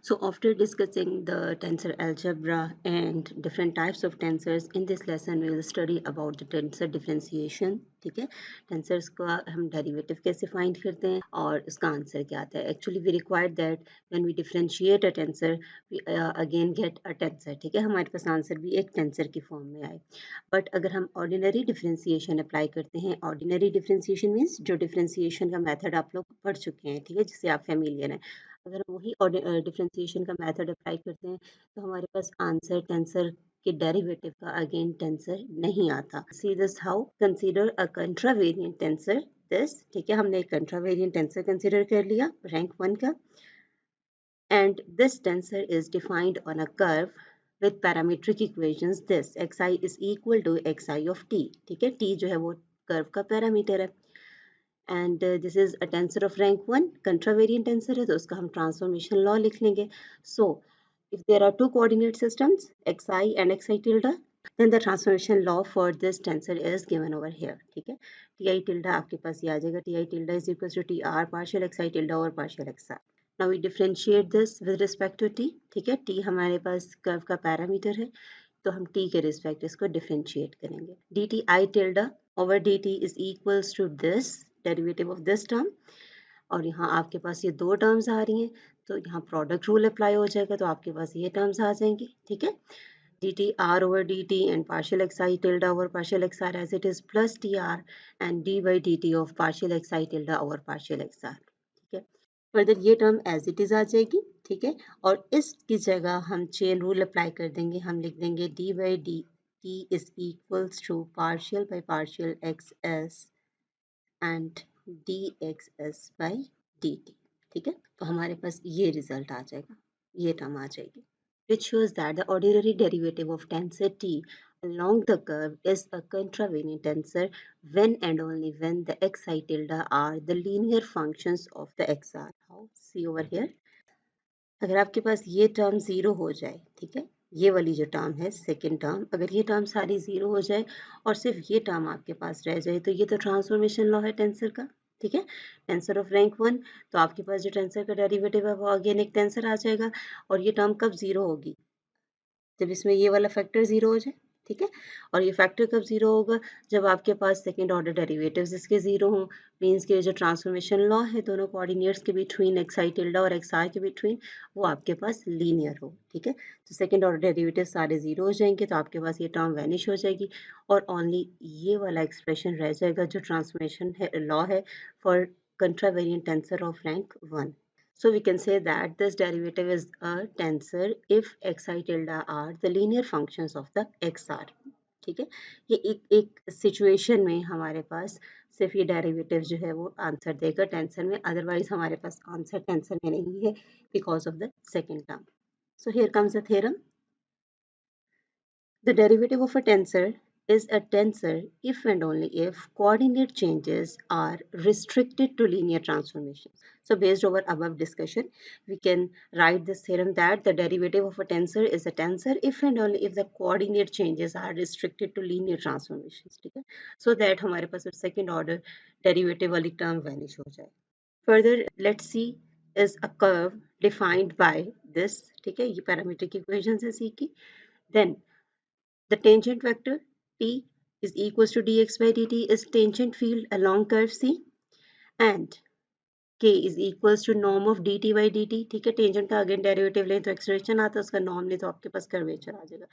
So after discussing the tensor algebra and different types of tensors, in this lesson we will study about the tensor differentiation. ठीक है, tensors का हम derivative कैसे find करते हैं और उसका आंसर क्या आता है. Actually we require that when we differentiate a tensor we again get a tensor. ठीक है, हमारे पास आंसर भी एक टेंसर की फॉर्म में आए. बट अगर हम ऑर्डिनरी डिफरेंशिएशन अप्लाई करते हैं, ऑर्डिनरी डिफरेंशिएशन मीन्स जो डिफरेंशिएशन का मेथड आप लोग पढ़ चुके हैं, ठीक है, जिससे आप फेमिलियर हैं. अगर हम वही डिफरेंशिएशन का मेथड अप्लाई करते हैं तो हमारे पास आंसर टेंसर के डेरिवेटिव का अगेन टेंसर नहीं आता. See this how consider a contravariant tensor this. ठीक है, हमने एक कंट्रावेरिएंट टेंसर कंसीडर कर लिया रैंक 1 का, and this tensor is defined on a curve with parametric equations this xi is equal to xi of t. ठीक है, t जो है वो कर्व का पैरामीटर है. and this is a tensor of rank 1, contravariant tensor है तो उसका हम transformation law लिख लेंगे. So if there are two coordinate systems xi and xi tilde, then the transformation law for this tensor is given over here. ठीक है, ti tilde आपके पास ये आ जाएगा, ti tilde is equals to tr partial xi tilde over partial xi. Now we differentiate this with respect to t. ठीक है, t हमारे पास curve का parameter है तो हम t के रिस्पेक्ट इसको डिफरेंशिएट करेंगे. dt I tilde over dt is equals to this derivative of this term, और यहाँ आपके पास ये दो टर्म्स आ रही हैं तो यहाँ प्रोडक्ट रूल अप्लाई हो जाएगा तो आपके पास ये टर्म्स आ जाएंगी. ठीक है, dt r over dt and partial xi tilde over partial xr as it is plus tr and d by dt of partial xi tilde over partial xr. ठीक है, फर्दर ये टर्म एज इट इज आ जाएगी. ठीक है, और इसकी जगह हम चेन रूल अप्लाई कर देंगे. हम लिख देंगे d by dt is equals to partial by partial xs and dxs by dt. ठीक है, तो हमारे पास ये रिजल्ट आ जाएगा, ये टर्म आ जाएगी, which shows that the ordinary derivative of tensor t along the curve is a contravariant tensor when and only when the xi tilde are the linear functions of the xr. How? See over here. अगर आपके पास ये term zero हो जाए, ठीक है, ये वाली जो टर्म है सेकेंड टर्म, अगर ये टर्म सारी जीरो हो जाए और सिर्फ ये टर्म आपके पास रह जाए तो ये तो ट्रांसफॉर्मेशन लॉ है टेंसर का. ठीक है, टेंसर ऑफ रैंक 1, तो आपके पास जो टेंसर का डेरिवेटिव है वो अगेन एक टेंसर आ जाएगा. और ये टर्म कब जीरो होगी? जब इसमें ये वाला फैक्टर जीरो हो जाए. ठीक है, और ये फैक्टर कब जीरो होगा? जब आपके पास सेकंड ऑर्डर डेरिवेटिव्स इसके जीरो हों. मींस के जो ट्रांसफॉर्मेशन लॉ है दोनों कोऑर्डिनेट्स के बिटवीन एक्स आई टिल्डा और एक्स आर के बिटवीन वो आपके पास लीनियर हो. ठीक है, तो सेकंड ऑर्डर डेरिवेटिव सारे जीरो हो जाएंगे तो आपके पास ये टर्म वैनिश हो जाएगी और ओनली ये वाला एक्सप्रेशन रह जाएगा जो ट्रांसफॉर्मेशन है लॉ है for contravariant tensor of rank 1. So we can say that this derivative is a tensor if xi tilde are the linear functions of the xr. ठीक है, ये एक सिचुएशन में हमारे पास सिर्फ ये डेरिवेटिव जो है वो आंसर देगा टेंसर में, अदरवाइज हमारे पास आंसर टेंसर में नहीं है because of the second term. So here comes the theorem. The derivative of a tensor is a tensor if and only if coordinate changes are restricted to linear transformations. So based over above discussion, we can write this theorem that the derivative of a tensor is a tensor if and only if the coordinate changes are restricted to linear transformations. ठीक है, so that हमारे पास second order derivative वाली term vanish हो जाए. Further, let's see is a curve defined by this. ठीक है, ये parametric equations है C की. Then the tangent vector t is equals to dx by dt is tangent field along curve C, and k is equals to norm of dt by dt. ठीक है, tangent का again derivative लें तो expression आता है, उसका norm लें तो आपके पास कर्वेचर आ जाएगा.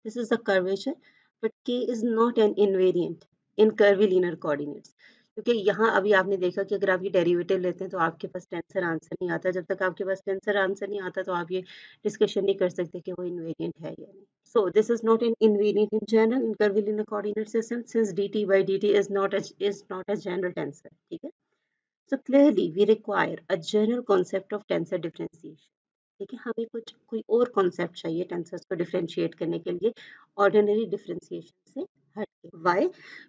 This is the curvature, but k is not an invariant in curvilinear coordinates. क्योंकि यहाँ अभी आपने देखा कि अगर आप ये डेरिवेटिव लेते हैं तो आपके पास टेंसर आंसर नहीं आता. जब तक आपके पास टेंसर आंसर नहीं आता तो आप ये डिस्कशन नहीं कर सकते कि वो इन्वेरिएंट है या नहीं. So this is not an invariant in general in curvilinear coordinate system since dt by dt is not a general tensor. ठीक है, so clearly we require a general concept of tensor differentiation. ठीक है, हमें कोई और concept चाहिए tensors को differentiate करने के लिए ऑर्डिनरी डिफरेंशिएशन से हटके. व्हाई?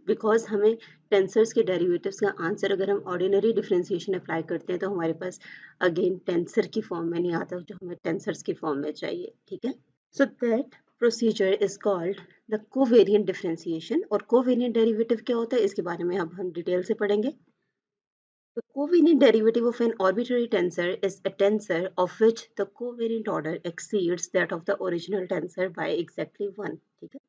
बिकॉज हमें टेंसर्स के डेरिवेटिव्स का आंसर अगर हम ऑर्डिनरी डिफरेंशिएशन अप्लाई करते हैं तो हमारे पास अगेन टेंसर की फॉर्म में नहीं आता जो हमें टेंसर्स की फॉर्म में चाहिए. ठीक है, so that procedure is called the covariant differentiation. और कोवेरिएंट डेरिवेटिव क्या होता है इसके बारे में अब हम डिटेल से पढ़ेंगे. The covariant derivative of an arbitrary tensor is a tensor of which the covariant order exceeds that of the original tensor by exactly 1. ठीक है,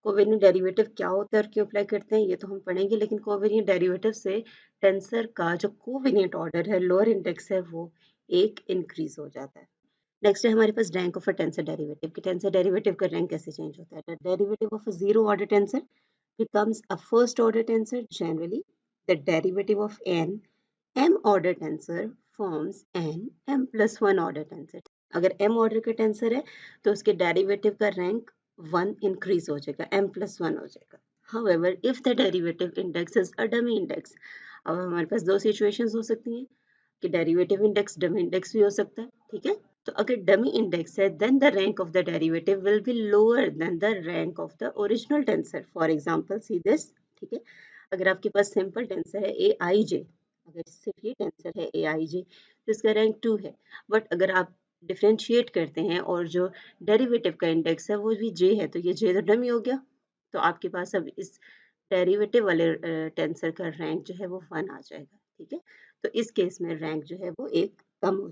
कोवेरिएंट डेरिवेटिव क्या होता है और क्यों अप्लाई करते हैं ये तो हम पढ़ेंगे, लेकिन कोवेरिएंट डेरिवेटिव से टेंसर का जो कोवेरिएंट ऑर्डर है, लोअर इंडेक्स है, वो एक इंक्रीज हो जाता है। नेक्स्ट है हमारे पास rank of a tensor derivative कि टेंसर डेरिवेटिव का रैंक कैसे चेंज होता है। The derivative of a zero order tensor becomes a first order tensor generally. The derivative of n m order tensor forms an m plus 1 order tensor. अगर m order का tensor है तो उसके derivative का rank 1 increase हो जाएगा, m plus 1 हो जाएगा। However, if the derivative index is a dummy index, अब हमारे पास दो सिचुएशंस हो सकती हैं कि डेरिवेटिव इंडेक्स डमी इंडेक्स भी हो सकता है, ठीक है। तो अगर डमी इंडेक्स है then the rank of the derivative will be lower than the rank of the original tensor. For example see this, ठीक है। अगर आपके पास सिंपल टेंसर है ए आई जे, अगर सिर्फ ये टेंसर है ए आई जे तो इसका रैंक 2 है। बट अगर आप डिफ्रेंशिएट करते हैं और जो डेरिवेटिव का इंडेक्स है वो भी जे है, तो ये जे तो डमी हो गया, तो आपके पास अब इस डेरिवेटिव वाले टेंसर का रैंक जो है वो 1 आ जाएगा, ठीक है। तो इस केस में रैंक जो है वो एक कम हो जाएगा।